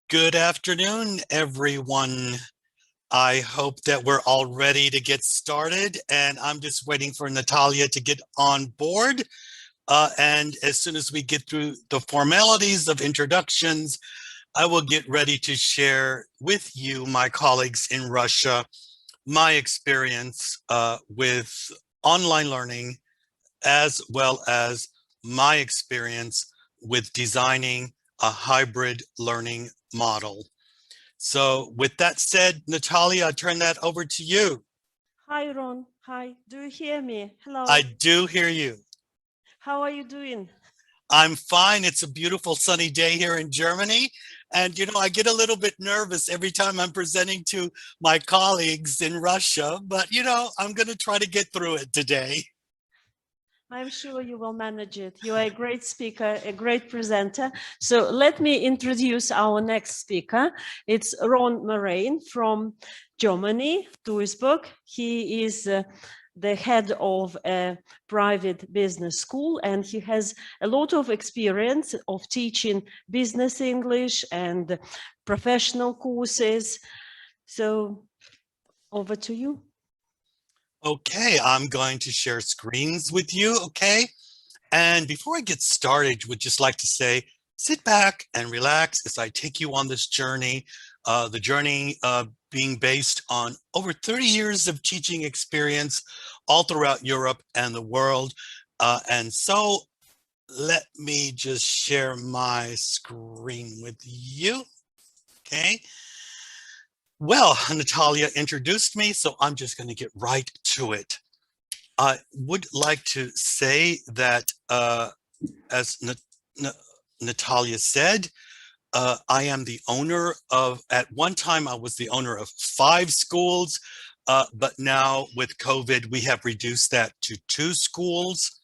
Good afternoon, everyone. I hope that we're all ready to get started, and I'm just waiting for Natalia to get on board. And as soon as we get through the formalities of introductions, I will get ready to share with you, my colleagues in Russia, my experience with online learning, as well as my experience with designing a hybrid learning model. So with that said, Natalia, I turn that over to you. Hi, Ron. Hi. Do you hear me? I Hello. do hear you. How are you doing? I'm fine. It's a beautiful sunny day here in Germany. And, I get a little bit nervous every time I'm presenting to my colleagues in Russia, but, I'm going to try to get through it today. I'm sure you will manage it. You are a great speaker, a great presenter. So let me introduce our next speaker. It's Ron Morrain from Germany, Duisburg. He is the head of a private business school, and he has a lot of experience of teaching business English and professional courses. So over to you. Okay, I'm going to share screens with you, okay? And before I get started, would just like to say, sit back and relax as I take you on this journey. The journey being based on over 30 years of teaching experience all throughout Europe and the world. And so let me just share my screen with you, okay? Well, Natalia introduced me, so I'm just going to get right to it. I would like to say that as Natalia said, I am the owner of, at one time, I was the owner of 5 schools, but now with COVID, we have reduced that to 2 schools.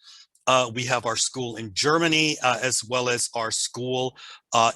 We have our school in Germany, as well as our school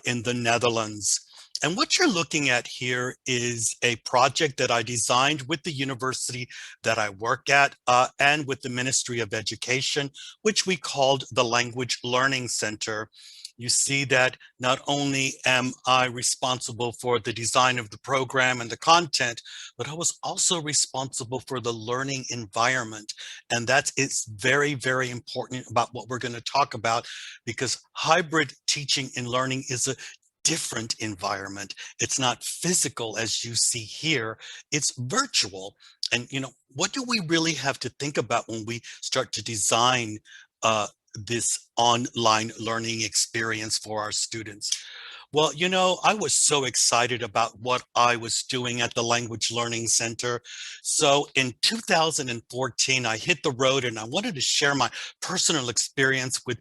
in the Netherlands. And what you're looking at here is a project that I designed with the university that I work at and with the Ministry of Education, which we called the Language Learning Center. You see that not only am I responsible for the design of the program and the content, but I was also responsible for the learning environment. And that is very, very important about what we're going to talk about, because hybrid teaching and learning is a different environment. It's not physical as you see here, it's virtual. And what do we really have to think about when we start to design this online learning experience for our students? Well, I was so excited about what I was doing at the Language Learning Center. So in 2014, I hit the road and I wanted to share my personal experience with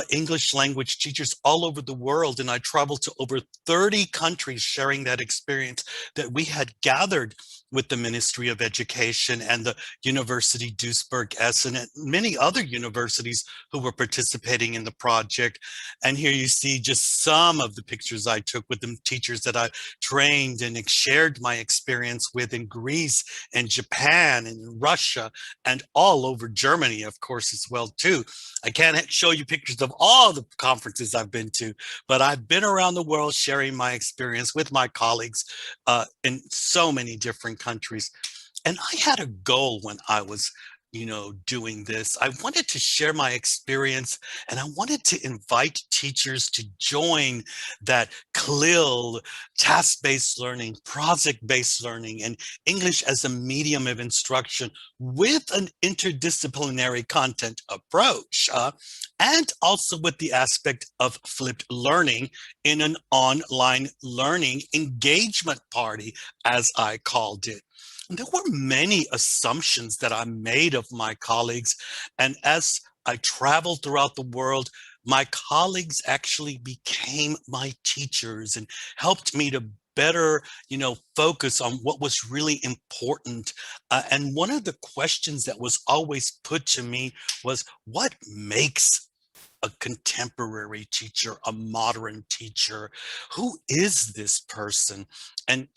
English language teachers all over the world. And I traveled to over 30 countries sharing that experience that we had gathered with the Ministry of Education and the University Duisburg-Essen and many other universities who were participating in the project. And here you see just some of the pictures I took with the teachers that I trained and shared my experience with in Greece and Japan and Russia and all over Germany, of course, as well, too. I can't show you pictures of all the conferences I've been to, but I've been around the world sharing my experience with my colleagues in so many different countries. And I had a goal when I was doing this. I wanted to share my experience and I wanted to invite teachers to join that CLIL, task-based learning, project-based learning, and English as a medium of instruction with an interdisciplinary content approach, and also with the aspect of flipped learning in an online learning engagement party, as I called it. And there were many assumptions that I made of my colleagues. And as I traveled throughout the world, my colleagues actually became my teachers and helped me to better, focus on what was really important. And one of the questions that was always put to me was, what makes a contemporary teacher, a modern teacher? Who is this person? And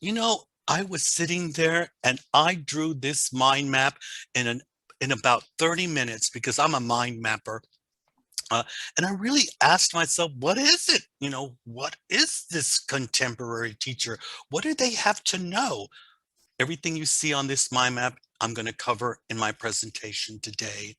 I was sitting there and I drew this mind map in about 30 minutes because I'm a mind mapper. And I really asked myself, what is it? What is this contemporary teacher? What do they have to know? Everything you see on this mind map, I'm going to cover in my presentation today.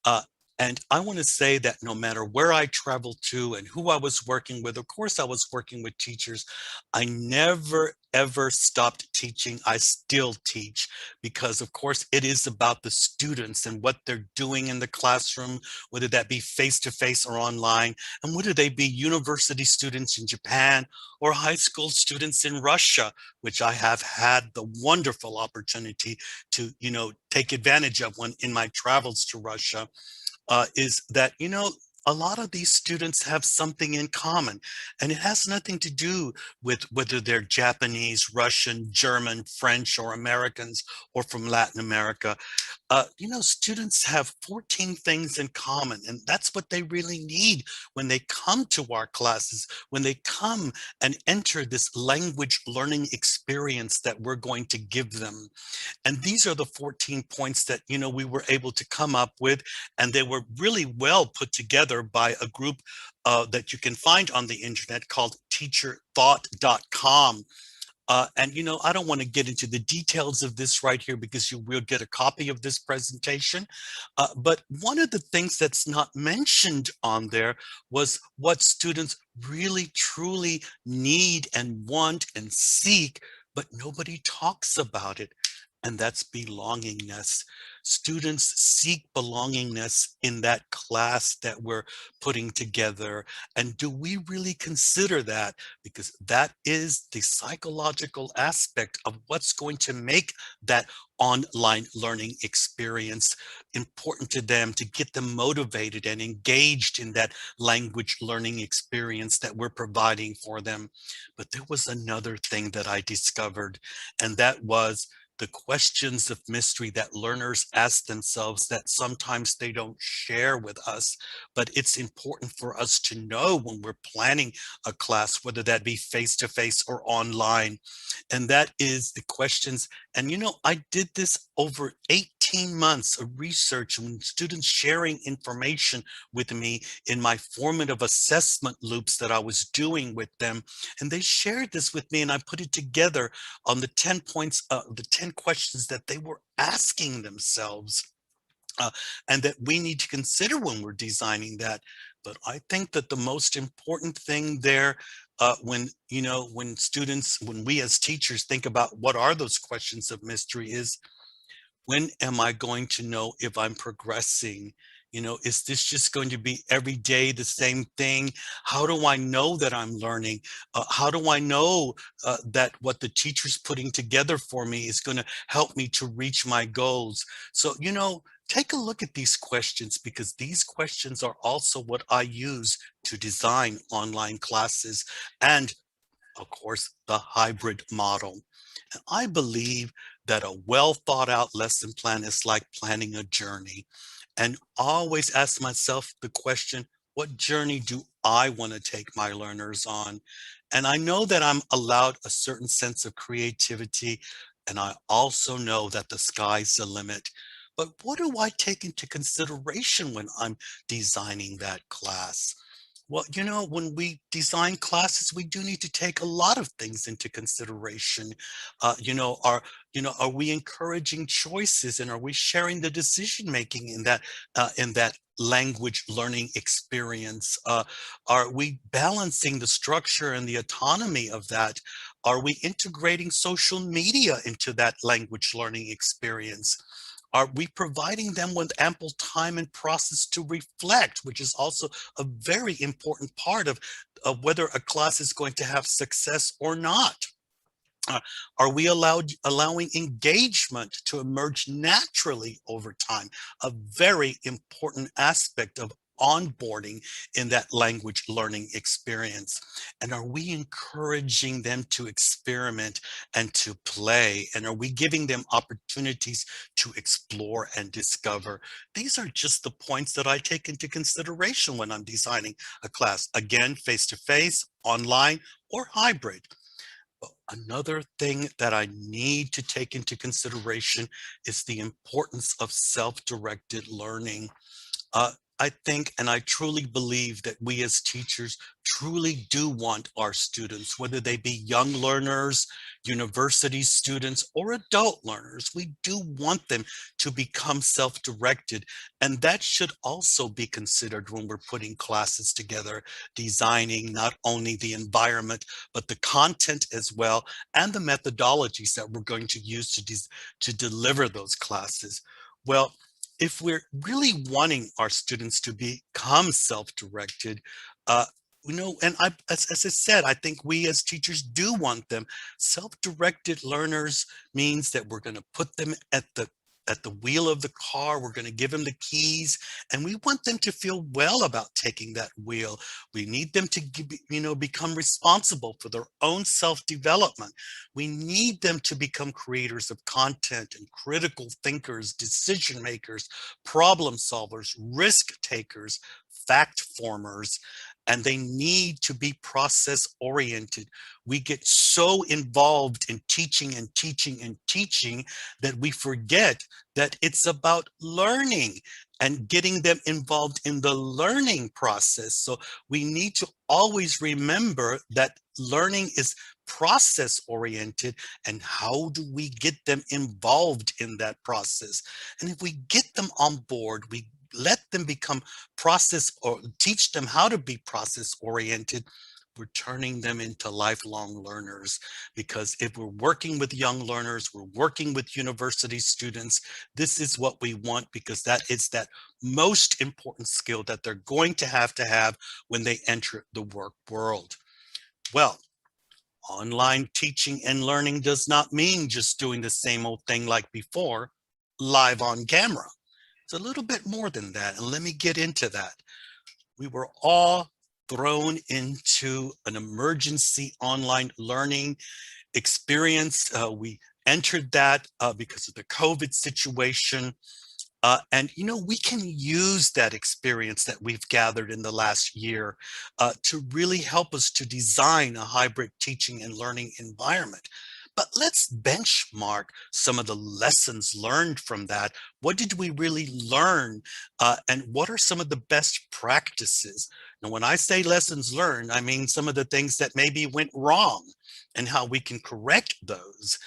Uh, and I want to say that no matter where I traveled to and who I was working with, of course, I was working with teachers. I never, ever stopped teaching. I still teach because, of course, it is about the students and what they're doing in the classroom, whether that be face-to-face or online, and whether they be university students in Japan or high school students in Russia, which I have had the wonderful opportunity to, take advantage of when in my travels to Russia. Is that, a lot of these students have something in common, and it has nothing to do with whether they're Japanese, Russian, German, French, or Americans, or from Latin America. Students have 14 things in common, and that's what they really need when they come to our classes, when they come and enter this language learning experience that we're going to give them. And these are the 14 points that, we were able to come up with, and they were really well put together by a group that you can find on the internet called teacherthought.com. And I don't want to get into the details of this right here because you will get a copy of this presentation. But one of the things that's not mentioned on there was what students really truly need and want and seek, but nobody talks about it. And that's belongingness. Students seek belongingness in that class that we're putting together. And do we really consider that? Because that is the psychological aspect of what's going to make that online learning experience important to them, to get them motivated and engaged in that language learning experience that we're providing for them. But there was another thing that I discovered, and that was the questions of mystery that learners ask themselves that sometimes they don't share with us, but it's important for us to know when we're planning a class, whether that be face-to-face or online. And that is the questions. And I did this over 18 months of research and students sharing information with me in my formative assessment loops that I was doing with them. And they shared this with me, and I put it together on the 10 points, the 10 questions that they were asking themselves, and that we need to consider when we're designing that. But I think that the most important thing there, when we as teachers think about what are those questions of mystery, is when am I going to know if I'm progressing? Is this just going to be every day the same thing? How do I know that I'm learning? How do I know that what the teacher's putting together for me is going to help me to reach my goals? So, take a look at these questions, because these questions are also what I use to design online classes and, of course, the hybrid model. And I believe that a well thought out lesson plan is like planning a journey. And always ask myself the question, what journey do I want to take my learners on? And I know that I'm allowed a certain sense of creativity. And I also know that the sky's the limit. But what do I take into consideration when I'm designing that class? Well, when we design classes, we do need to take a lot of things into consideration. Uh, you know, are are we encouraging choices, and are we sharing the decision making in that language learning experience? Are we balancing the structure and the autonomy of that? Are we integrating social media into that language learning experience? Are we providing them with ample time and process to reflect, which is also a very important part of whether a class is going to have success or not? Uh, are we allowing engagement to emerge naturally over time? A very important aspect of onboarding in that language learning experience. And are we encouraging them to experiment and to play? And are we giving them opportunities to explore and discover? These are just the points that I take into consideration when I'm designing a class. Again, face-to-face, online, or hybrid. Another thing that I need to take into consideration is the importance of self-directed learning. I think, and I truly believe that we as teachers truly do want our students, whether they be young learners, university students, or adult learners, we do want them to become self-directed. And that should also be considered when we're putting classes together, designing not only the environment, but the content as well, and the methodologies that we're going to use to deliver those classes. Well, if we're really wanting our students to become self-directed, and as I said, I think we as teachers do want them. Self-directed learners means that we're going to put them at the wheel of the car. We're going to give them the keys, and we want them to feel well about taking that wheel. We need them to, become responsible for their own self-development. We need them to become creators of content and critical thinkers, decision makers, problem solvers, risk takers, fact formers, and they need to be process oriented. We get so involved in teaching and teaching and teaching that we forget that it's about learning and getting them involved in the learning process. So we need to always remember that learning is process oriented, and how do we get them involved in that process? And if we get them on board, we let them become process, or teach them how to be process oriented, we're turning them into lifelong learners. Because if we're working with young learners, we're working with university students, this is what we want, because that is that most important skill that they're going to have when they enter the work world. Well, online teaching and learning does not mean just doing the same old thing like before, live on camera. It's a little bit more than that, and let me get into that. We were all thrown into an emergency online learning experience. We entered that because of the COVID situation. And we can use that experience that we've gathered in the last year to really help us to design a hybrid teaching and learning environment. But let's benchmark some of the lessons learned from that. What did we really learn? And what are some of the best practices? Now, when I say lessons learned, I mean some of the things that maybe went wrong and how we can correct those,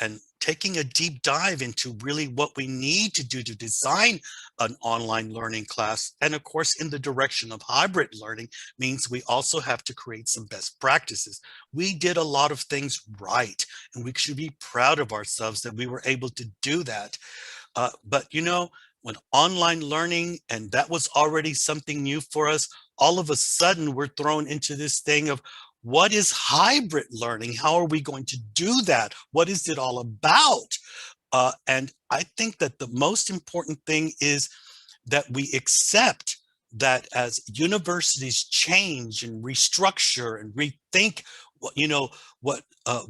and taking a deep dive into really what we need to do to design an online learning class. And of course, in the direction of hybrid learning means we also have to create some best practices. We did a lot of things right, and we should be proud of ourselves that we were able to do that. But when online learning, and that was already something new for us, all of a sudden we're thrown into this thing of, what is hybrid learning? How are we going to do that? What is it all about? And I think that the most important thing is that we accept that as universities change and restructure and rethink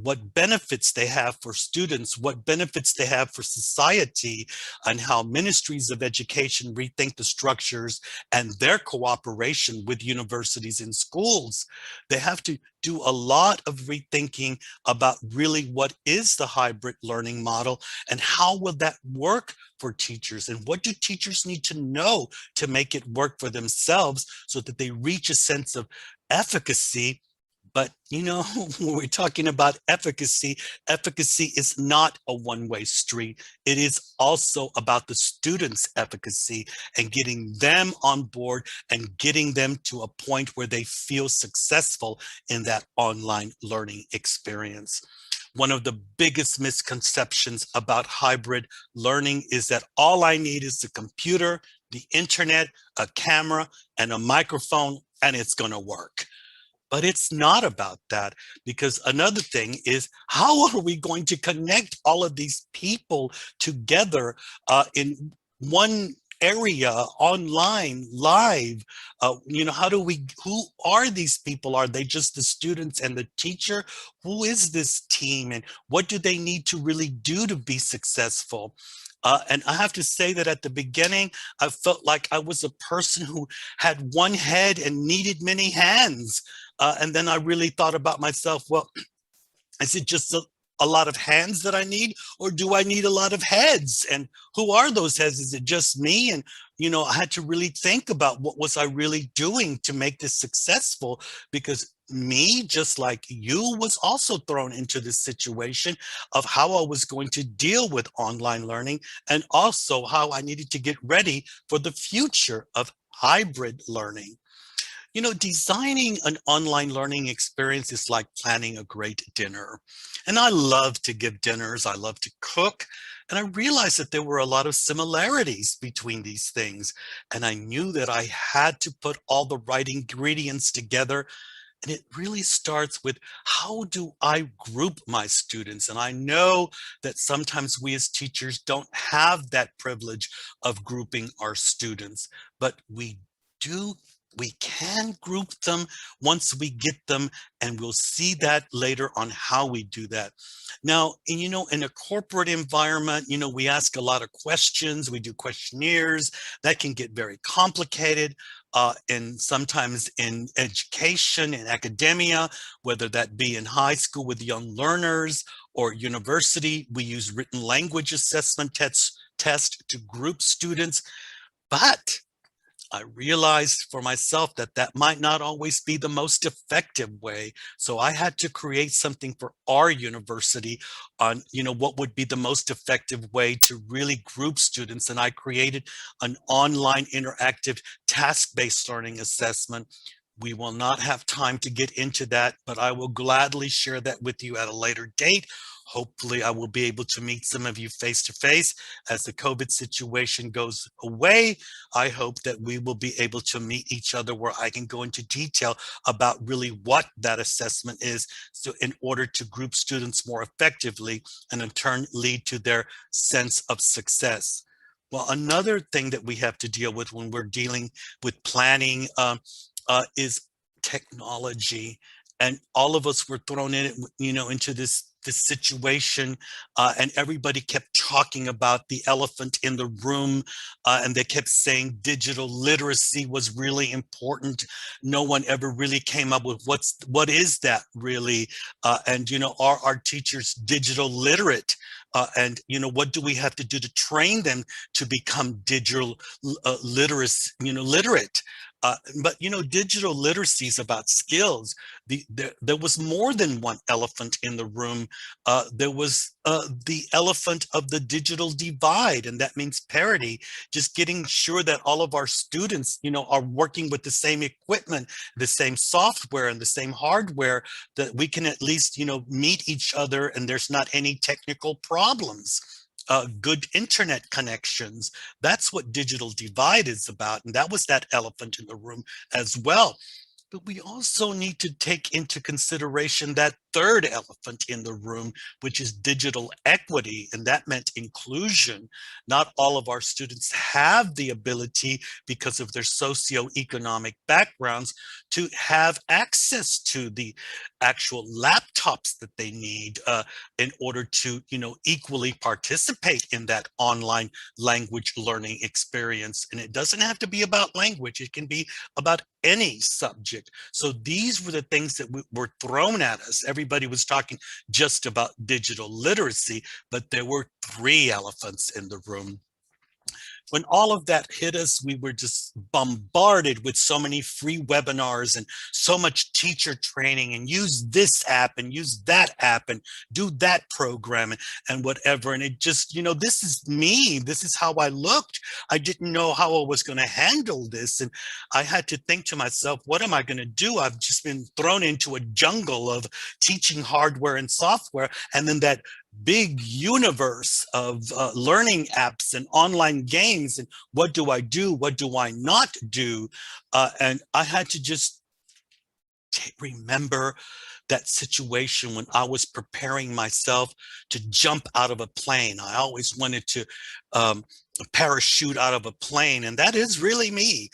what benefits they have for students, what benefits they have for society, and how ministries of education rethink the structures and their cooperation with universities and schools. They have to do a lot of rethinking about really what is the hybrid learning model and how will that work for teachers, and what do teachers need to know to make it work for themselves so that they reach a sense of efficacy. But when we're talking about efficacy, efficacy is not a one-way street. It is also about the students' efficacy and getting them on board and getting them to a point where they feel successful in that online learning experience. One of the biggest misconceptions about hybrid learning is that all I need is the computer, the internet, a camera, and a microphone, and it's going to work. But it's not about that, because another thing is, how are we going to connect all of these people together in one area, online, live? Who are these people? Are they just the students and the teacher? Who is this team, and what do they need to really do to be successful? And I have to say that at the beginning, I felt like I was a person who had one head and needed many hands. And then I really thought about myself, well, is it just a lot of hands that I need, or do I need a lot of heads? And who are those heads? Is it just me? And, I had to really think about what was I really doing to make this successful, because me, just like you, was also thrown into this situation of how I was going to deal with online learning, and also how I needed to get ready for the future of hybrid learning. Designing an online learning experience is like planning a great dinner. And I love to give dinners, I love to cook, and I realized that there were a lot of similarities between these things. And I knew that I had to put all the right ingredients together. And it really starts with, how do I group my students? And I know that sometimes we as teachers don't have that privilege of grouping our students, but do we can group them once we get them, and we'll see that later on how we do that. Now, in a corporate environment, we ask a lot of questions, we do questionnaires that can get very complicated. And sometimes in education, in academia, whether that be in high school with young learners or university, we use written language assessment test to group students. But I realized for myself that that might not always be the most effective way. So I had to create something for our university on, what would be the most effective way to really group students. And I created an online interactive task-based learning assessment. We will not have time to get into that, but I will gladly share that with you at a later date. Hopefully, I will be able to meet some of you face to face as the COVID situation goes away. I hope that we will be able to meet each other where I can go into detail about really what that assessment is, so in order to group students more effectively and in turn lead to their sense of success. Well, another thing that we have to deal with when we're dealing with planning is technology. And all of us were thrown in it, into this situation, and everybody kept talking about the elephant in the room, and they kept saying digital literacy was really important. No one ever really came up with what is that really, and are our teachers digital literate? And what do we have to do to train them to become digital literate? But digital literacy is about skills. There was more than one elephant in the room. There was the elephant of the digital divide, and that means parity. Just getting sure that all of our students, are working with the same equipment, the same software, and the same hardware, that we can at least, meet each other, and there's not any technical problems. Good internet connections. That's what digital divide is about. And that was that elephant in the room as well. But we also need to take into consideration that third elephant in the room, which is digital equity, and that meant inclusion. Not all of our students have the ability, because of their socioeconomic backgrounds, to have access to the actual laptops that they need in order to, equally participate in that online language learning experience. And it doesn't have to be about language, it can be about any subject. So these were the things that were thrown at us. Everybody was talking just about digital literacy, but there were three elephants in the room. When all of that hit us, we were just bombarded with so many free webinars and so much teacher training, and use this app and use that app and do that program and whatever. And it just, this is me. This is how I looked. I didn't know how I was going to handle this. And I had to think to myself, what am I going to do? I've just been thrown into a jungle of teaching hardware and software. And then that big universe of learning apps and online games, and what do I do? What do I not do? And I had to just remember that situation when I was preparing myself to jump out of a plane. I always wanted to parachute out of a plane, and that is really me,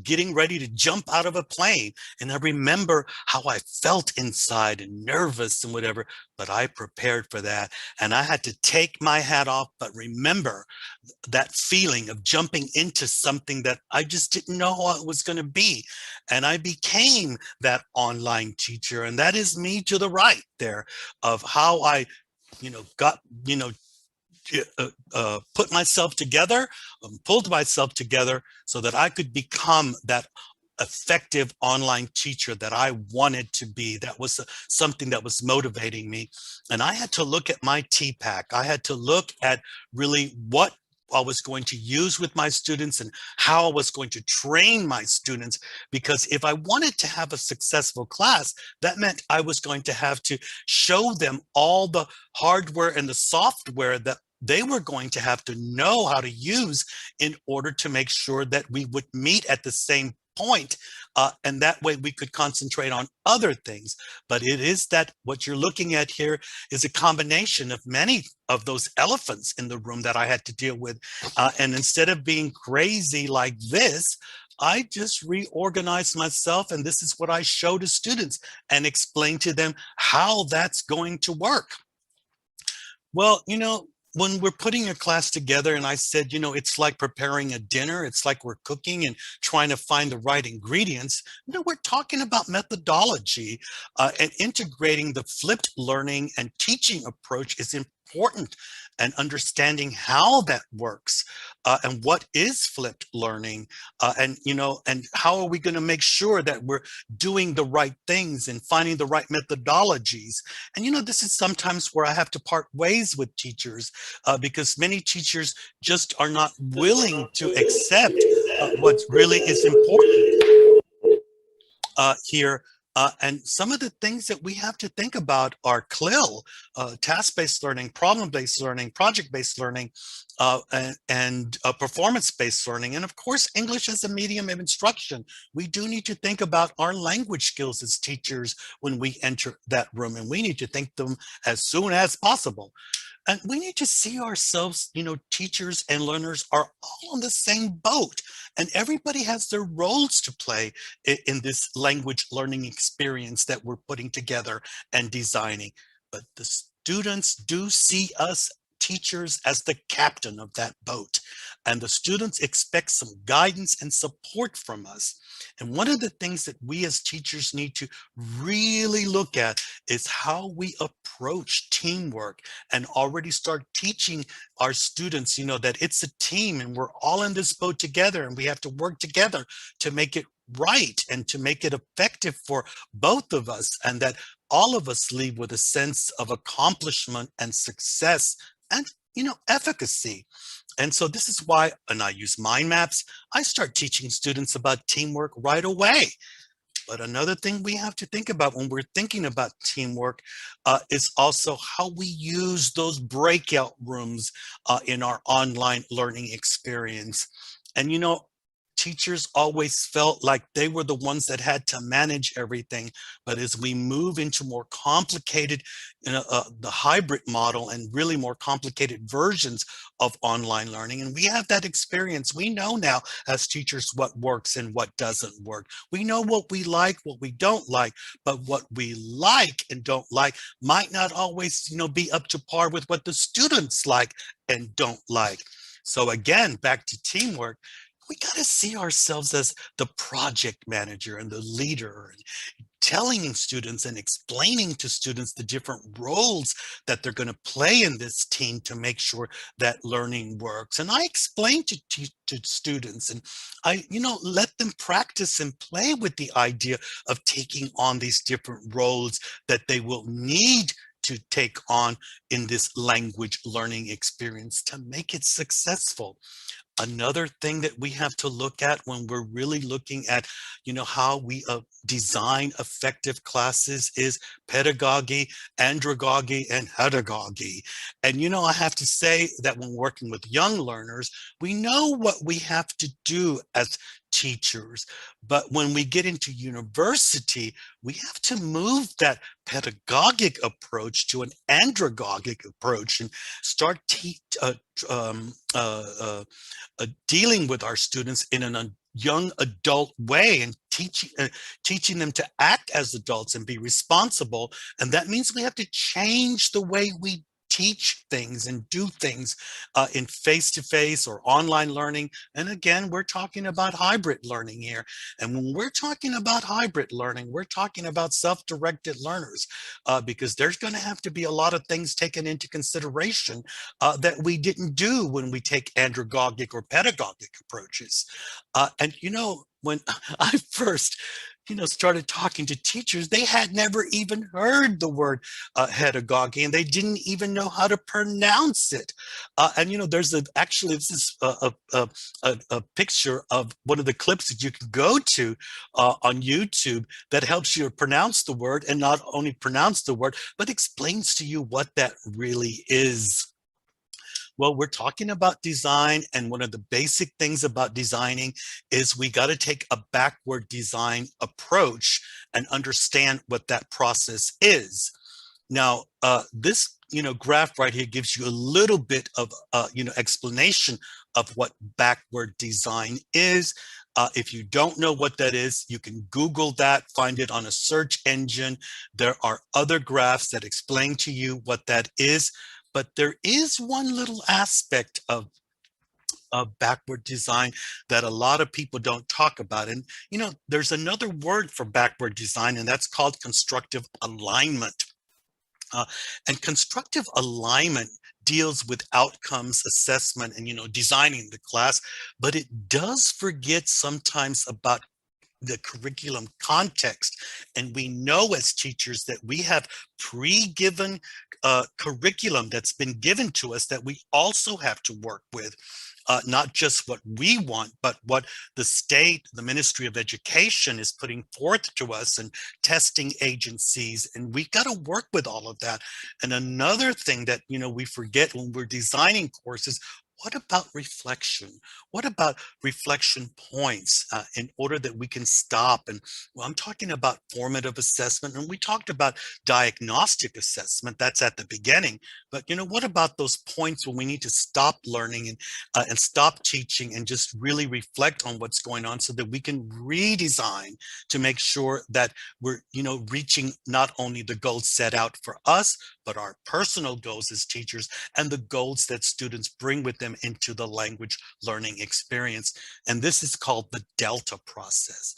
getting ready to jump out of a plane. And I remember how I felt inside and nervous and whatever, but I prepared for that. And I had to take my hat off, but remember that feeling of jumping into something that I just didn't know what it was going to be. And I became that online teacher. And that is me to the right there, of how I got, put myself together, pulled myself together so that I could become that effective online teacher that I wanted to be. That was something that was motivating me. And I had to look at my TPAC. I had to look at really what I was going to use with my students and how I was going to train my students. Because if I wanted to have a successful class, that meant I was going to have to show them all the hardware and the software that they were going to have to know how to use in order to make sure that we would meet at the same point. And that way we could concentrate on other things. But it is that what you're looking at here is a combination of many of those elephants in the room that I had to deal with. And instead of being crazy like this, I just reorganized myself, and this is what I show to students and explain to them how that's going to work. Well, when we're putting a class together, and I said, it's like preparing a dinner, it's like we're cooking and trying to find the right ingredients. We're talking about methodology, and integrating the flipped learning and teaching approach is important, and understanding how that works, and what is flipped learning, and how are we going to make sure that we're doing the right things and finding the right methodologies. And this is sometimes where I have to part ways with teachers, because many teachers just are not willing to accept what really is important here. And some of the things that we have to think about are CLIL, task-based learning, problem-based learning, project-based learning, and performance-based learning. And of course, English as a medium of instruction. We do need to think about our language skills as teachers when we enter that room, and we need to think them as soon as possible. And we need to see ourselves, teachers and learners are all on the same boat, and everybody has their roles to play in this language learning experience that we're putting together and designing. But the students do see us teachers as the captain of that boat, and the students expect some guidance and support from us. And one of the things that we as teachers need to really look at is how we approach teamwork, and already start teaching our students, that it's a team and we're all in this boat together, and we have to work together to make it right and to make it effective for both of us, and that all of us leave with a sense of accomplishment and success and efficacy. And so this is why, and I use mind maps, I start teaching students about teamwork right away. But another thing we have to think about when we're thinking about teamwork is also how we use those breakout rooms in our online learning experience. And teachers always felt like they were the ones that had to manage everything. But as we move into more complicated, the hybrid model, and really more complicated versions of online learning, and we have that experience, we know now as teachers what works and what doesn't work. We know what we like, what we don't like, but what we like and don't like might not always, be up to par with what the students like and don't like. So again, back to teamwork, we got to see ourselves as the project manager and the leader, and telling students and explaining to students the different roles that they're going to play in this team to make sure that learning works. And I explain to students, and I, let them practice and play with the idea of taking on these different roles that they will need to take on in this language learning experience to make it successful. Another thing that we have to look at when we're really looking at, how we design effective classes is pedagogy, andragogy, and pedagogy. And, I have to say that when working with young learners, we know what we have to do as teachers. But when we get into university, we have to move that pedagogic approach to an andragogic approach and start dealing with our students in a young adult way, and teaching them to act as adults and be responsible. And that means we have to change the way we teach things and do things in face-to-face or online learning. And again, we're talking about hybrid learning here. And when we're talking about hybrid learning, we're talking about self-directed learners, because there's going to have to be a lot of things taken into consideration that we didn't do when we take andragogic or pedagogic approaches. And when I first started talking to teachers, they had never even heard the word pedagogy, and they didn't even know how to pronounce it. And there's actually this is a picture of one of the clips that you can go to on YouTube that helps you pronounce the word, and not only pronounce the word, but explains to you what that really is. Well, we're talking about design, and one of the basic things about designing is we got to take a backward design approach and understand what that process is. Now, this graph right here gives you a little bit of explanation of what backward design is. If you don't know what that is, you can Google that, find it on a search engine. There are other graphs that explain to you what that is. But there is one little aspect of backward design that a lot of people don't talk about. And, there's another word for backward design, and that's called constructive alignment. And constructive alignment deals with outcomes assessment and, designing the class, but it does forget sometimes about the curriculum context. And we know as teachers that we have pre-given curriculum that's been given to us that we also have to work with. Not just what we want, but what the state, the Ministry of Education is putting forth to us, and testing agencies. And we've got to work with all of that. And another thing that, we forget when we're designing courses, what about reflection? What about reflection points in order that we can stop? And well, I'm talking about formative assessment, and we talked about diagnostic assessment. That's at the beginning. But what about those points when we need to stop learning and stop teaching and just really reflect on what's going on, so that we can redesign to make sure that we're reaching not only the goals set out for us, but our personal goals as teachers, and the goals that students bring with them into the language learning experience. And this is called the Delta process.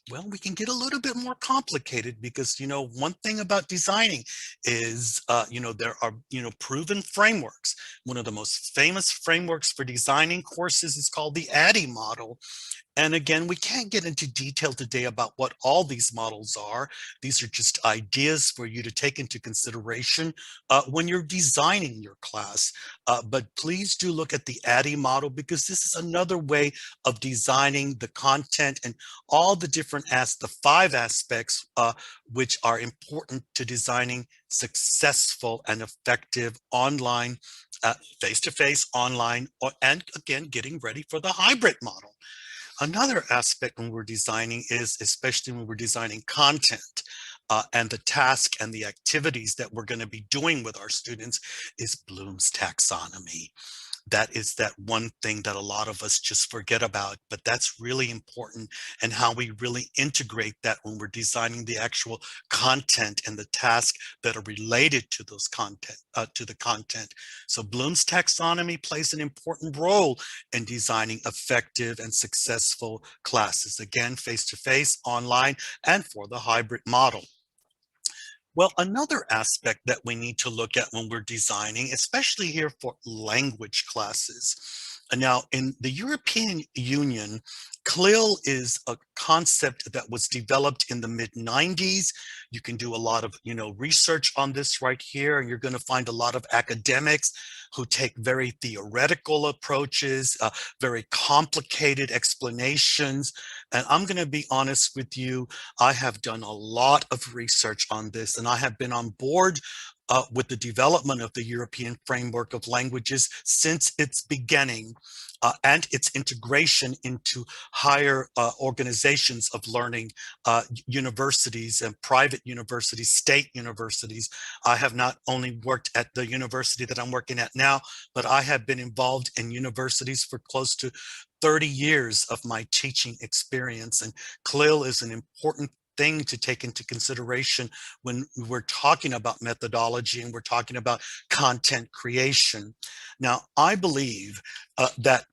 Well, we can get a little bit more complicated, because one thing about designing is there are proven frameworks. One of the most famous frameworks for designing courses is called the ADDIE model. And again, we can't get into detail today about what all these models are. These are just ideas for you to take into consideration when you're designing your class. But please do look at the ADDIE model, because this is another way of designing the content and all the different the 5 aspects which are important to designing successful and effective online, face-to-face, online, and again, getting ready for the hybrid model. Another aspect when we're designing is, especially when we're designing content and the task and the activities that we're going to be doing with our students, is Bloom's taxonomy. That is that one thing that a lot of us just forget about, but that's really important, and how we really integrate that when we're designing the actual content and the tasks that are related to those content, to the content. So Bloom's taxonomy plays an important role in designing effective and successful classes, again, face-to-face, online, and for the hybrid model. Well, another aspect that we need to look at when we're designing, especially here for language classes. Now, in the European Union, CLIL is a concept that was developed in the mid-90s. You can do a lot of, research on this right here, and you're going to find a lot of academics who take very theoretical approaches, very complicated explanations. And I'm going to be honest with you, I have done a lot of research on this, and I have been on board with the development of the European Framework of Languages since its beginning, and its integration into higher organizations of learning, universities and private universities, state universities. I have not only worked at the university that I'm working at now, but I have been involved in universities for close to 30 years of my teaching experience. And CLIL is an important thing to take into consideration when we're talking about methodology and we're talking about content creation. Now, I believe that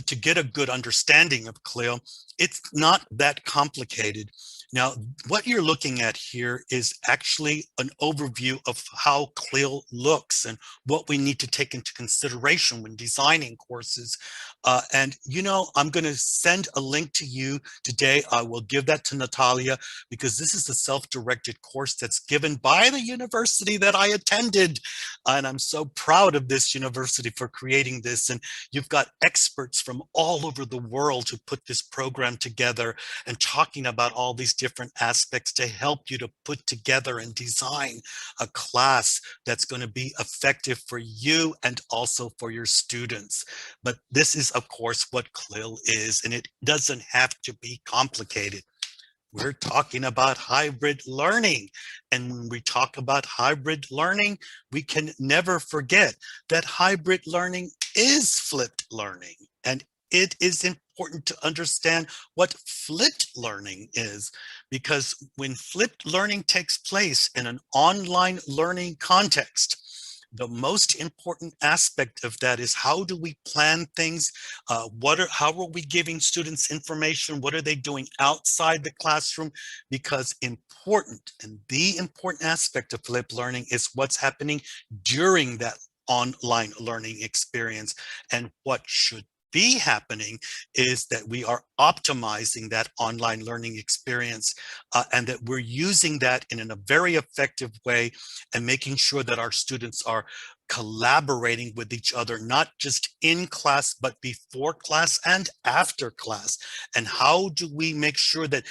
to get a good understanding of CLIL, it's not that complicated. Now, what you're looking at here is actually an overview of how CLIL looks and what we need to take into consideration when designing courses. And, you know, I'm going to send a link to you today. I will give that to Natalia because this is a self-directed course that's given by the university that I attended. And I'm so proud of this university for creating this. And you've got experts from all over the world who put this program together and talking about all these different aspects to help you to put together and design a class that's going to be effective for you and also for your students. But this is, of course, what CLIL is, and it doesn't have to be complicated. We're talking about hybrid learning. And when we talk about hybrid learning, we can never forget that hybrid learning is flipped learning. And it is important to understand what flipped learning is, because when flipped learning takes place in an online learning context, the most important aspect of that is how do we plan things? How are we giving students information? What are they doing outside the classroom? Because important, and the important aspect of flipped learning is what's happening during that online learning experience. And what should be happening is that we are optimizing that online learning experience and that we're using that in a very effective way and making sure that our students are collaborating with each other, not just in class, but before class and after class. And how do we make sure that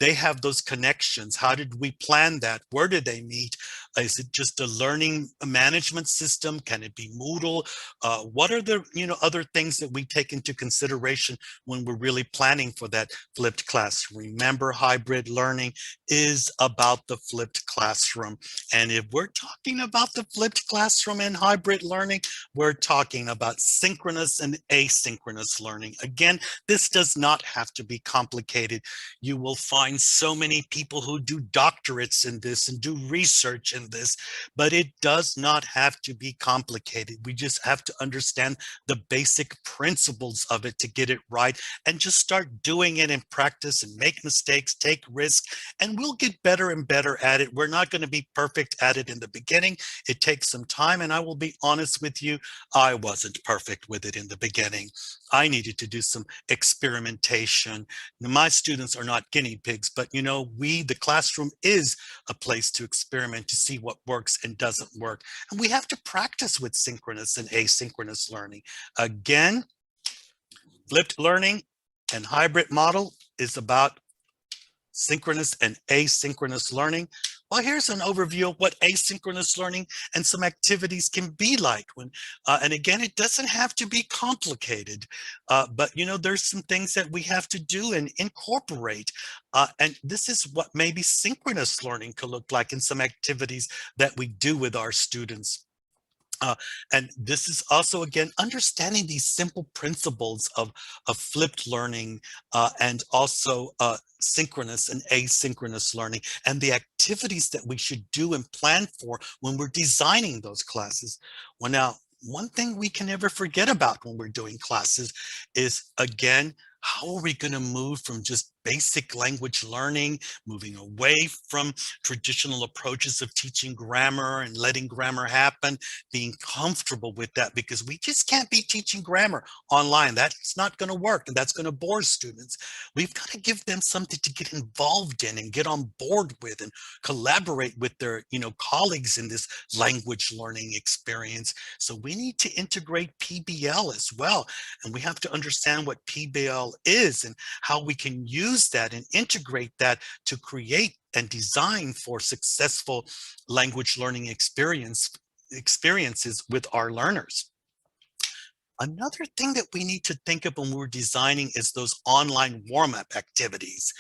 they have those connections? How did we plan that? Where did they meet? Is it just a learning management system? Can it be Moodle? What are the other things that we take into consideration when we're really planning for that flipped class? Remember, hybrid learning is about the flipped classroom. And if we're talking about the flipped classroom and hybrid learning, we're talking about synchronous and asynchronous learning. Again, this does not have to be complicated. You will find so many people who do doctorates in this and do research in this, but it does not have to be complicated. We just have to understand the basic principles of it to get it right and just start doing it in practice and make mistakes, take risks, and we'll get better and better at it. We're not going to be perfect at it in the beginning. It takes some time, and I will be honest with you, I wasn't perfect with it in the beginning. I needed to do some experimentation. Now, my students are not guinea pigs, but the classroom is a place to experiment to see what works and doesn't work. And we have to practice with synchronous and asynchronous learning. Again, flipped learning and hybrid model is about synchronous and asynchronous learning. Well, here's an overview of what asynchronous learning and some activities can be like. And again, it doesn't have to be complicated, but there's some things that we have to do and incorporate. And this is what maybe synchronous learning could look like in some activities that we do with our students. And this is also, again, understanding these simple principles of flipped learning and also synchronous and asynchronous learning and the activities that we should do and plan for when we're designing those classes. Well, now, one thing we can never forget about when we're doing classes is, again, how are we going to move from just basic language learning, moving away from traditional approaches of teaching grammar and letting grammar happen, being comfortable with that, because we just can't be teaching grammar online. That's not going to work, and that's going to bore students. We've got to give them something to get involved in and get on board with and collaborate with their colleagues in this language learning experience. So we need to integrate PBL as well, and we have to understand what PBL is and how we can use that and integrate that to create and design for successful language learning experiences with our learners. Another thing that we need to think of when we're designing is those online warm-up activities.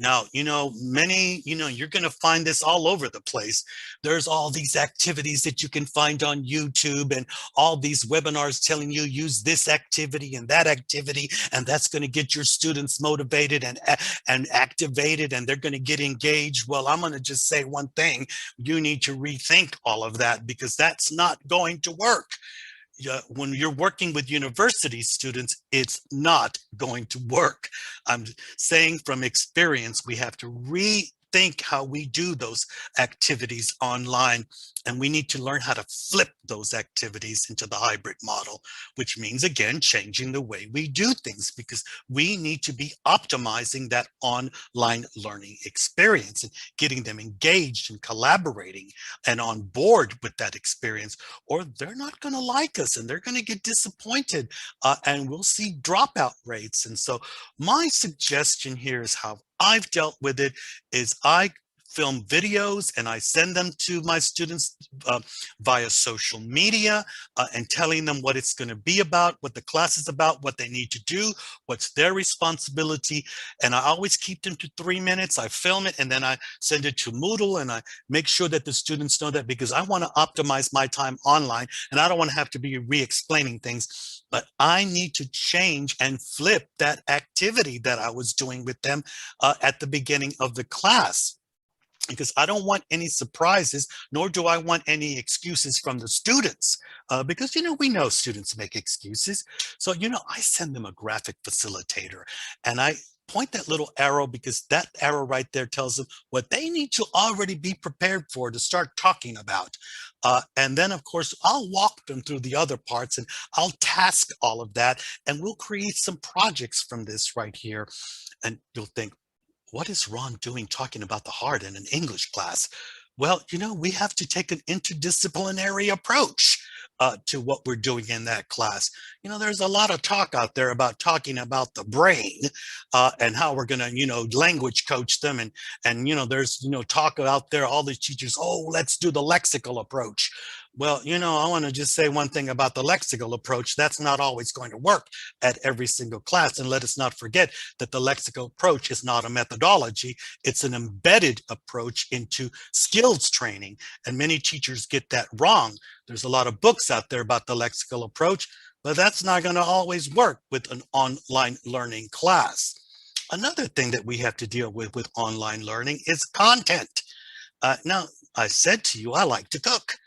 Now, you're going to find this all over the place. There's all these activities that you can find on YouTube and all these webinars telling you use this activity and that activity, and that's going to get your students motivated and activated, and they're going to get engaged. Well, I'm going to just say one thing. You need to rethink all of that, because that's not going to work. When you're working with university students, it's not going to work. I'm saying from experience, we have to rethink how we do those activities online, and we need to learn how to flip those activities into the hybrid model, which means, again, changing the way we do things, because we need to be optimizing that online learning experience and getting them engaged and collaborating and on board with that experience, or they're not going to like us and they're going to get disappointed, and we'll see dropout rates. And so my suggestion here is how I've dealt with it is I film videos and I send them to my students via social media, and telling them what it's going to be about, what the class is about, what they need to do, what's their responsibility. And I always keep them to 3 minutes. I film it and then I send it to Moodle, and I make sure that the students know that, because I want to optimize my time online and I don't want to have to be re-explaining things. But I need to change and flip that activity that I was doing with them at the beginning of the class, because I don't want any surprises, nor do I want any excuses from the students, because, we know students make excuses. So, I send them a graphic facilitator, and I point that little arrow, because that arrow right there tells them what they need to already be prepared for to start talking about. And then, of course, I'll walk them through the other parts, and I'll task all of that, and we'll create some projects from this right here. And you'll think, what is Ron doing talking about the heart in an English class? Well, we have to take an interdisciplinary approach to what we're doing in that class. There's a lot of talk out there about talking about the brain, and how we're going to, language coach them. And there's, talk out there, all these teachers, oh, let's do the lexical approach. Well, I want to just say one thing about the lexical approach. That's not always going to work at every single class. And let us not forget that the lexical approach is not a methodology. It's an embedded approach into skills training. And many teachers get that wrong. There's a lot of books out there about the lexical approach, but that's not going to always work with an online learning class. Another thing that we have to deal with online learning is content. Now, I said to you, I like to cook.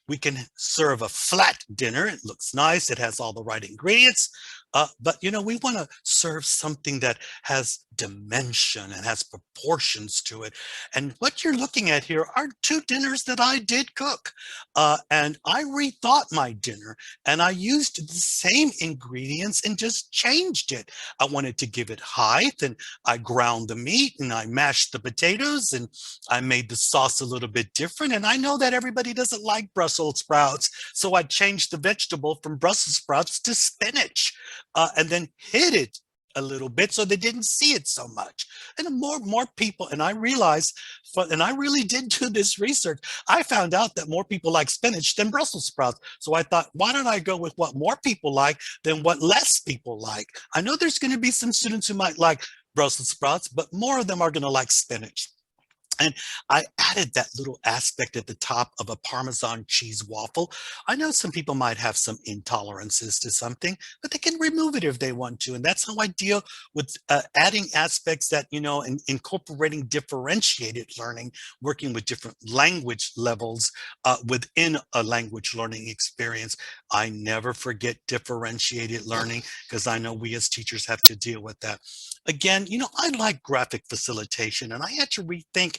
We can serve a flat dinner. It looks nice. It has all the right ingredients. But, we want to serve something that has dimension and has proportions to it. And what you're looking at here are 2 dinners that I did cook. And I rethought my dinner, and I used the same ingredients and just changed it. I wanted to give it height, and I ground the meat, and I mashed the potatoes, and I made the sauce a little bit different. And I know that everybody doesn't like Brussels sprouts, so I changed the vegetable from Brussels sprouts to spinach. And then hid it a little bit so they didn't see it so much. And more people, and I realized, and I really did do this research, I found out that more people like spinach than Brussels sprouts. So I thought, why don't I go with what more people like than what less people like? I know there's going to be some students who might like Brussels sprouts, but more of them are going to like spinach. And I added that little aspect at the top of a Parmesan cheese waffle. I know some people might have some intolerances to something, but they can remove it if they want to. And that's how I deal with adding aspects that, and incorporating differentiated learning, working with different language levels within a language learning experience. I never forget differentiated learning, because I know we as teachers have to deal with that. Again, I like graphic facilitation, and I had to rethink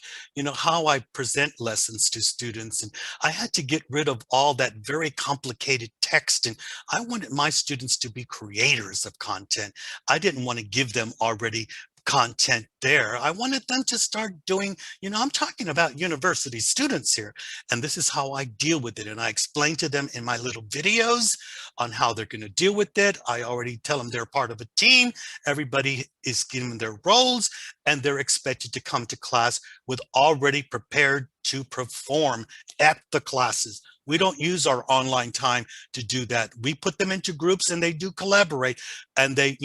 how I present lessons to students. And I had to get rid of all that very complicated text. And I wanted my students to be creators of content. I didn't want to give them already content there. I wanted them to start doing, I'm talking about university students here, and this is how I deal with it. And I explain to them in my little videos on how they're going to deal with it. I already tell them they're part of a team. Everybody is given their roles, and they're expected to come to class with already prepared to perform at the classes. We don't use our online time to do that. We put them into groups, and they do collaborate, and they,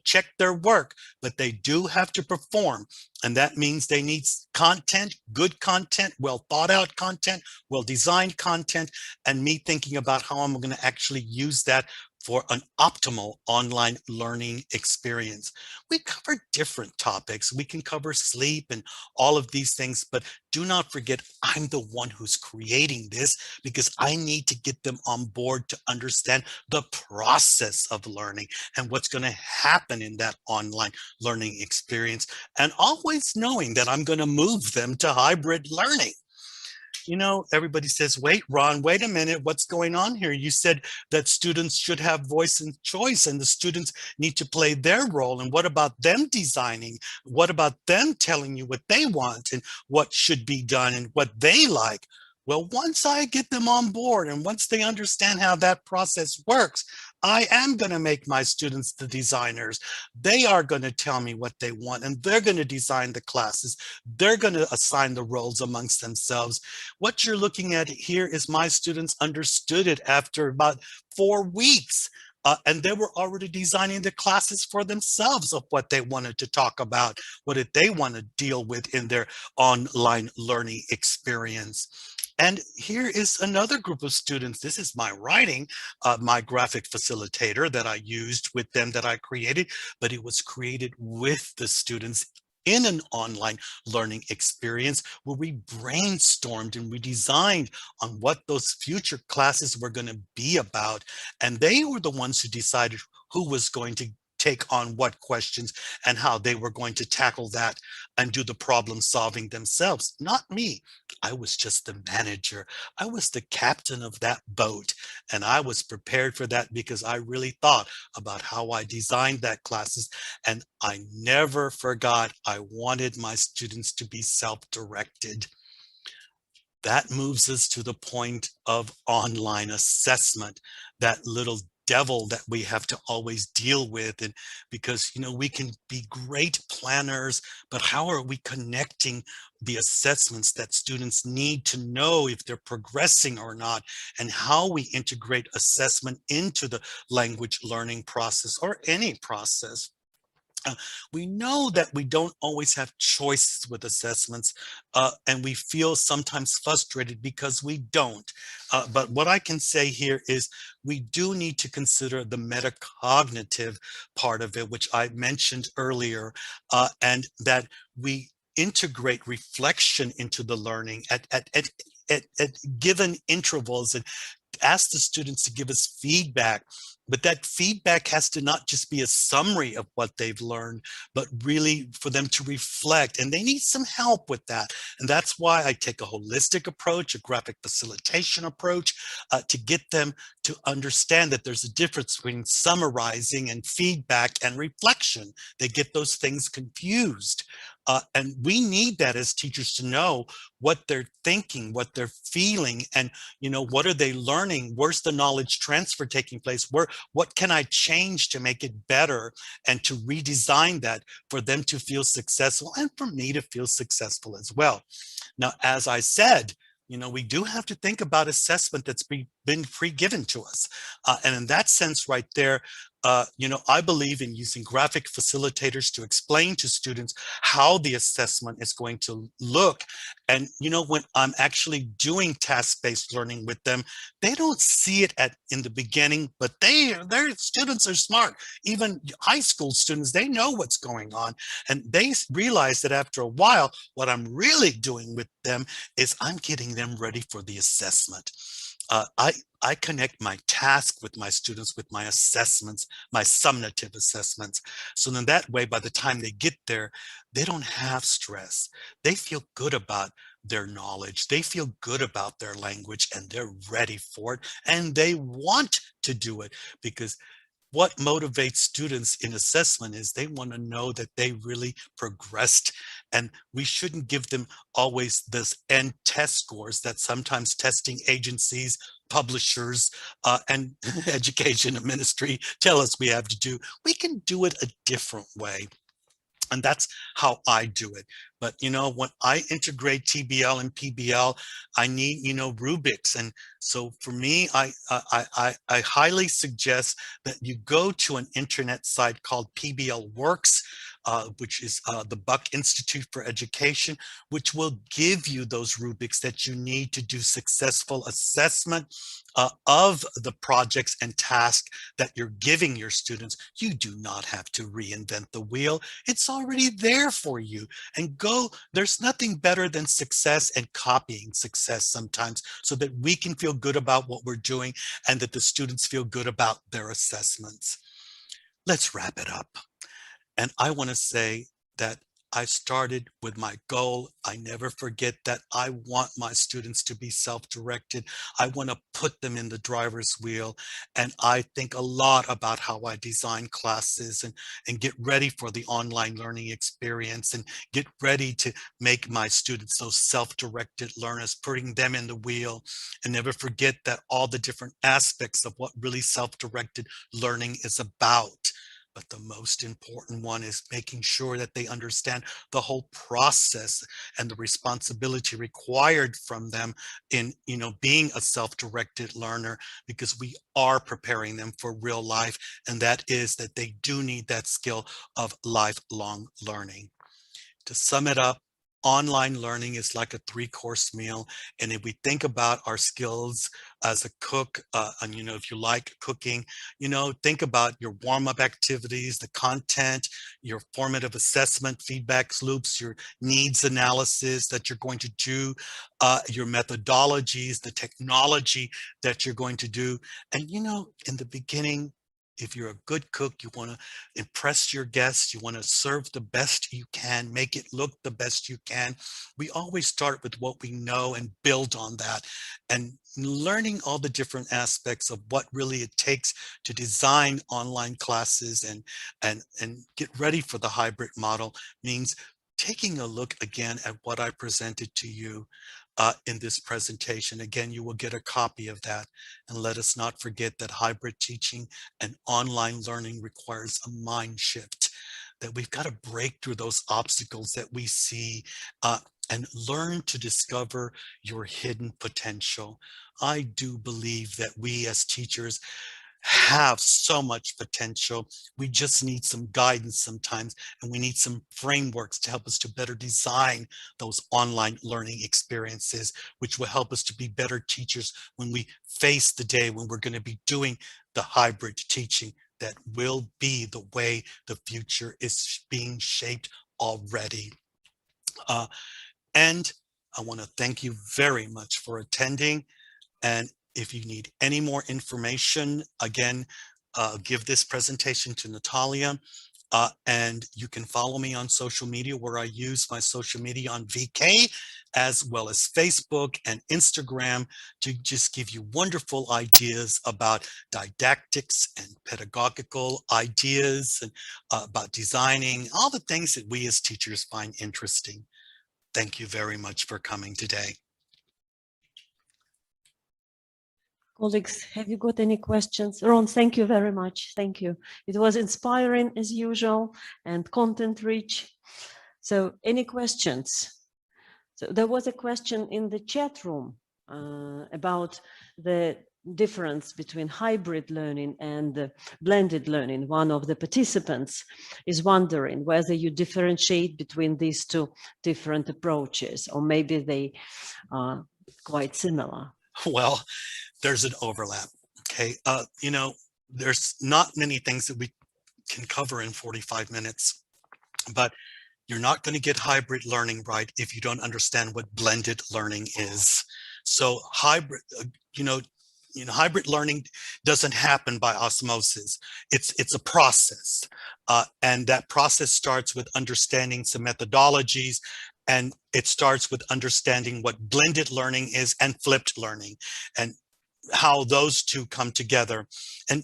check their work, but they do have to perform. And that means they need content, good content, well thought out content, well designed content, and me thinking about how I'm going to actually use that for an optimal online learning experience. We cover different topics. We can cover sleep and all of these things, but do not forget, I'm the one who's creating this because I need to get them on board to understand the process of learning and what's going to happen in that online learning experience, and always knowing that I'm going to move them to hybrid learning. Everybody says, wait, Ron, wait a minute, what's going on here? You said that students should have voice and choice and the students need to play their role. And what about them designing? What about them telling you what they want and what should be done and what they like? Well, once I get them on board and once they understand how that process works, I am going to make my students the designers. They are going to tell me what they want and they're going to design the classes. They're going to assign the roles amongst themselves. What you're looking at here is my students understood it after about 4 weeks. And they were already designing the classes for themselves of what they wanted to talk about, what did they want to deal with in their online learning experience. And here is another group of students. This is my writing, my graphic facilitator that I used with them that I created, but it was created with the students in an online learning experience where we brainstormed and we designed on what those future classes were going to be about. And they were the ones who decided who was going to take on what questions and how they were going to tackle that and do the problem solving themselves. Not me. I was just the manager. I was the captain of that boat. And I was prepared for that because I really thought about how I designed that classes. And I never forgot, I wanted my students to be self-directed. That moves us to the point of online assessment, that little devil that we have to always deal with. And because we can be great planners, but how are we connecting the assessments that students need to know if they're progressing or not, and how we integrate assessment into the language learning process or any process. We know that we don't always have choices with assessments, and we feel sometimes frustrated because we don't. But what I can say here is we do need to consider the metacognitive part of it, which I mentioned earlier, and that we integrate reflection into the learning at given intervals and ask the students to give us feedback. But that feedback has to not just be a summary of what they've learned, but really for them to reflect. And they need some help with that. And that's why I take a holistic approach, a graphic facilitation approach, to get them to understand that there's a difference between summarizing and feedback and reflection. They get those things confused. And we need that as teachers to know what they're thinking, what they're feeling, and what are they learning? Where's the knowledge transfer taking place? What can I change to make it better and to redesign that for them to feel successful and for me to feel successful as well? Now, as I said, we do have to think about assessment that's been pre-given to us. And in that sense right there, I believe in using graphic facilitators to explain to students how the assessment is going to look. And, when I'm actually doing task-based learning with them, they don't see it in the beginning, but their students are smart. Even high school students, they know what's going on. And they realize that after a while, what I'm really doing with them is I'm getting them ready for the assessment. I connect my task with my students with my assessments, my summative assessments. So then that way, by the time they get there, they don't have stress. They feel good about their knowledge. They feel good about their language and they're ready for it. And they want to do it because what motivates students in assessment is they want to know that they really progressed, and we shouldn't give them always this end test scores that sometimes testing agencies, publishers, and education ministry tell us we have to do. We can do it a different way. And that's how I do it. But, when I integrate TBL and PBL, I need, rubrics. And so for me, I highly suggest that you go to an internet site called PBL Works, which is the Buck Institute for Education, which will give you those rubrics that you need to do successful assessment of the projects and tasks that you're giving your students. You do not have to reinvent the wheel. It's already there for you. And there's nothing better than success and copying success sometimes, so that we can feel good about what we're doing and that the students feel good about their assessments. Let's wrap it up. And I want to say that I started with my goal. I never forget that I want my students to be self-directed. I want to put them in the driver's wheel. And I think a lot about how I design classes and get ready for the online learning experience and get ready to make my students those self-directed learners, putting them in the wheel. And never forget that all the different aspects of what really self-directed learning is about. But the most important one is making sure that they understand the whole process and the responsibility required from them in, being a self-directed learner, because we are preparing them for real life. And that is that they do need that skill of lifelong learning. To sum it up, online learning is like a three-course meal. And if we think about our skills as a cook, and if you like cooking, think about your warm-up activities, the content, your formative assessment, feedback loops, your needs analysis that you're going to do, your methodologies, the technology that you're going to do. And in the beginning, if you're a good cook, you want to impress your guests, you want to serve the best you can, make it look the best you can. We always start with what we know and build on that. And learning all the different aspects of what really it takes to design online classes and get ready for the hybrid model means taking a look again at what I presented to you in this presentation. Again, you will get a copy of that. And let us not forget that hybrid teaching and online learning requires a mind shift, that we've got to break through those obstacles that we see and learn to discover your hidden potential. I do believe that we as teachers have so much potential. We just need some guidance sometimes, and we need some frameworks to help us to better design those online learning experiences, which will help us to be better teachers when we face the day when we're going to be doing the hybrid teaching that will be the way the future is being shaped already. Uh, and I want to thank you very much for attending. And if you need any more information, again, give this presentation to Natalia. And you can follow me on social media, where I use my social media on VK, as well as Facebook and Instagram, to just give you wonderful ideas about didactics and pedagogical ideas, and about designing, all the things that we as teachers find interesting. Thank you very much for coming today. Colleagues, have you got any questions? Ron, thank you very much. Thank you. It was inspiring as usual and content rich. So any questions? So there was a question in the chat room about the difference between hybrid learning and blended learning. One of the participants is wondering whether you differentiate between these two different approaches, or maybe they are quite similar. Well, there's an overlap. Okay. There's not many things that we can cover in 45 minutes, but you're not going to get hybrid learning right if you don't understand what blended learning is. So hybrid learning doesn't happen by osmosis. It's a process. And that process starts with understanding some methodologies, and it starts with understanding what blended learning is and flipped learning, and how those two come together. And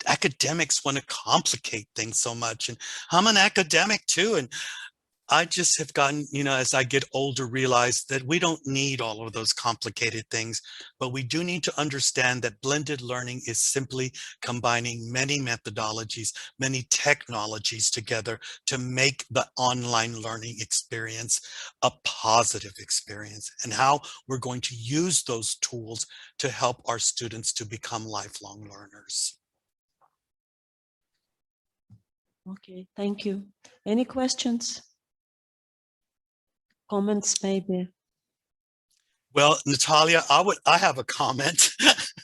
academics want to complicate things so much, and I'm an academic too, and I just have gotten, as I get older, realized that we don't need all of those complicated things, but we do need to understand that blended learning is simply combining many methodologies, many technologies together to make the online learning experience a positive experience, and how we're going to use those tools to help our students to become lifelong learners. Okay, thank you. Any questions? Comments maybe? Well, Natalia, I have a comment.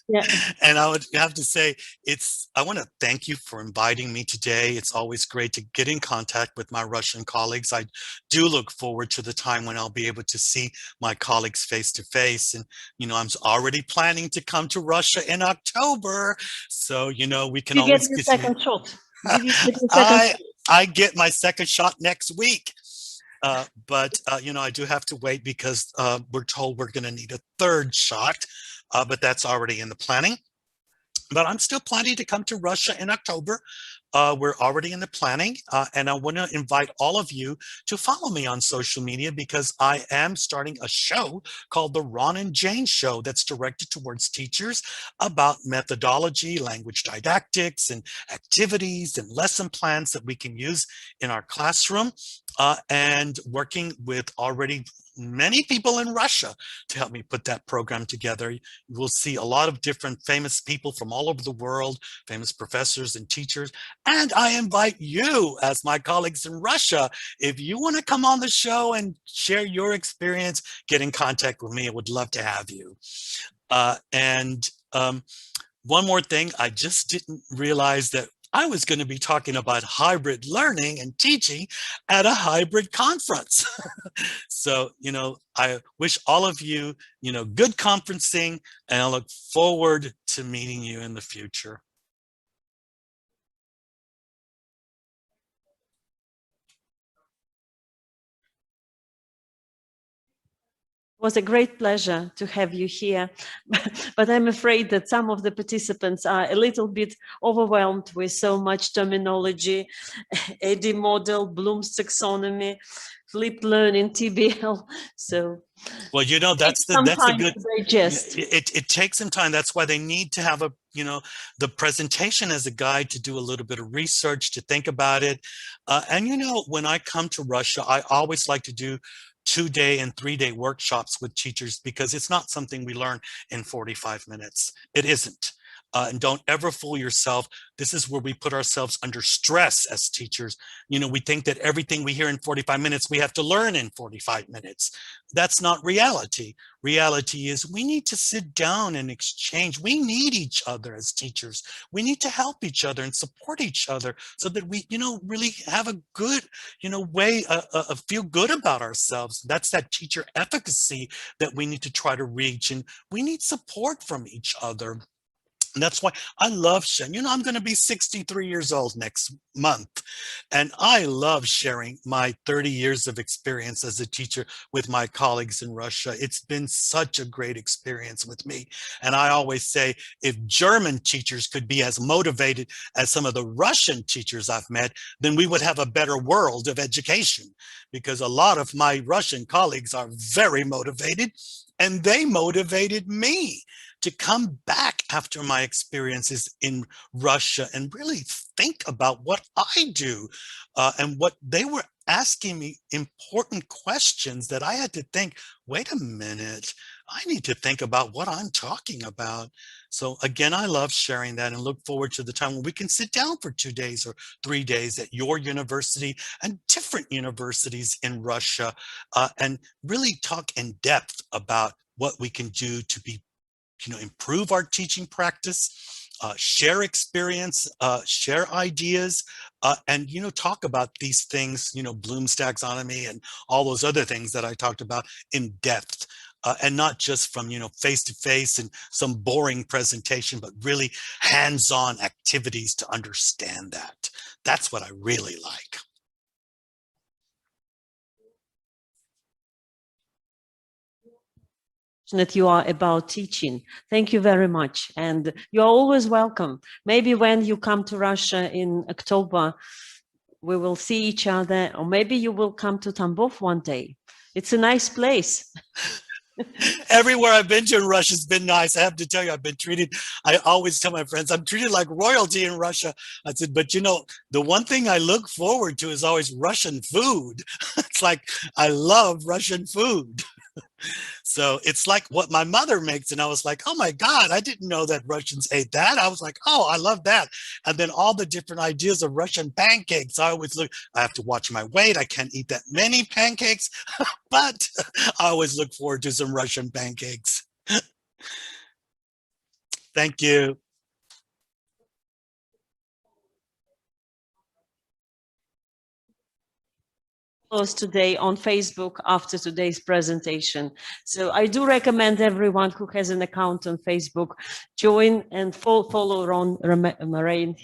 Yeah. And I would have to say, I want to thank you for inviting me today. It's always great to get in contact with my Russian colleagues. I do look forward to the time when I'll be able to see my colleagues face to face. And, I'm already planning to come to Russia in October. So, we can You get always your get second shot. Did you get your second shot? I get my second shot next week. But I do have to wait because we're told we're going to need a third shot, but that's already in the planning. But I'm still planning to come to Russia in October. We're already in the planning, and I want to invite all of you to follow me on social media, because I am starting a show called The Ron and Jane Show that's directed towards teachers about methodology, language didactics, and activities and lesson plans that we can use in our classroom, and working with already many people in Russia to help me put that program together. We'll see a lot of different famous people from all over the world, famous professors and teachers. And I invite you, as my colleagues in Russia, if you want to come on the show and share your experience, get in contact with me. I would love to have you. And one more thing, I just didn't realize that I was going to be talking about hybrid learning and teaching at a hybrid conference. So, I wish all of you, good conferencing, and I look forward to meeting you in the future. It was a great pleasure to have you here, but I'm afraid that some of the participants are a little bit overwhelmed with so much terminology, AD model, Bloom's taxonomy, flipped learning, TBL. So, well, that's a good, digest. It takes some time. That's why they need to have the presentation as a guide to do a little bit of research, to think about it. And when I come to Russia, I always like to do 2-day and 3-day workshops with teachers, because it's not something we learn in 45 minutes. It isn't. And don't ever fool yourself. This is where we put ourselves under stress as teachers. We think that everything we hear in 45 minutes, we have to learn in 45 minutes. That's not reality. Reality is we need to sit down and exchange. We need each other as teachers. We need to help each other and support each other, so that we, really have a good, way, feel good about ourselves. That's that teacher efficacy that we need to try to reach. And we need support from each other. And that's why I love sharing. I'm going to be 63 years old next month. And I love sharing my 30 years of experience as a teacher with my colleagues in Russia. It's been such a great experience with me. And I always say, if German teachers could be as motivated as some of the Russian teachers I've met, then we would have a better world of education. Because a lot of my Russian colleagues are very motivated, and they motivated me to come back after my experiences in Russia and really think about what I do, and what they were asking me important questions that I had to think, wait a minute, I need to think about what I'm talking about. So again, I love sharing that, and look forward to the time when we can sit down for 2 days or 3 days at your university and different universities in Russia, and really talk in depth about what we can do to be improve our teaching practice, share experience, share ideas, and talk about these things, Bloom's taxonomy and all those other things that I talked about in depth, and not just from face to face and some boring presentation, but really hands-on activities to understand that. That's what I really like. That you are about teaching. Thank you very much. And you're always welcome. Maybe when you come to Russia in October, we will see each other, or maybe you will come to Tambov one day. It's a nice place. Everywhere I've been to in Russia has been nice. I have to tell you, I've been treated, I always tell my friends, I'm treated like royalty in Russia. I said, but you know, the one thing I look forward to is always Russian food. It's like, I love Russian food. So it's like what my mother makes. And I was like, oh my God, I didn't know that Russians ate that. I was like, oh, I love that. And then all the different ideas of Russian pancakes. I always look, I have to watch my weight. I can't eat that many pancakes, but I always look forward to some Russian pancakes. Thank you. Today on Facebook after today's presentation. So I do recommend everyone who has an account on Facebook, join and follow Ron Morrain.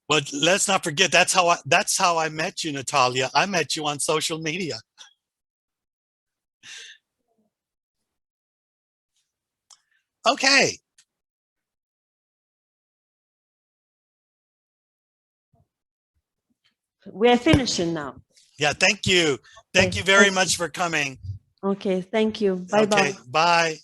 But let's not forget, that's how I met you, Natalia. I met you on social media. Okay. We are finishing now. Yeah, thank you. Thank you very much for coming. Okay, thank you. Bye-bye. Okay, bye.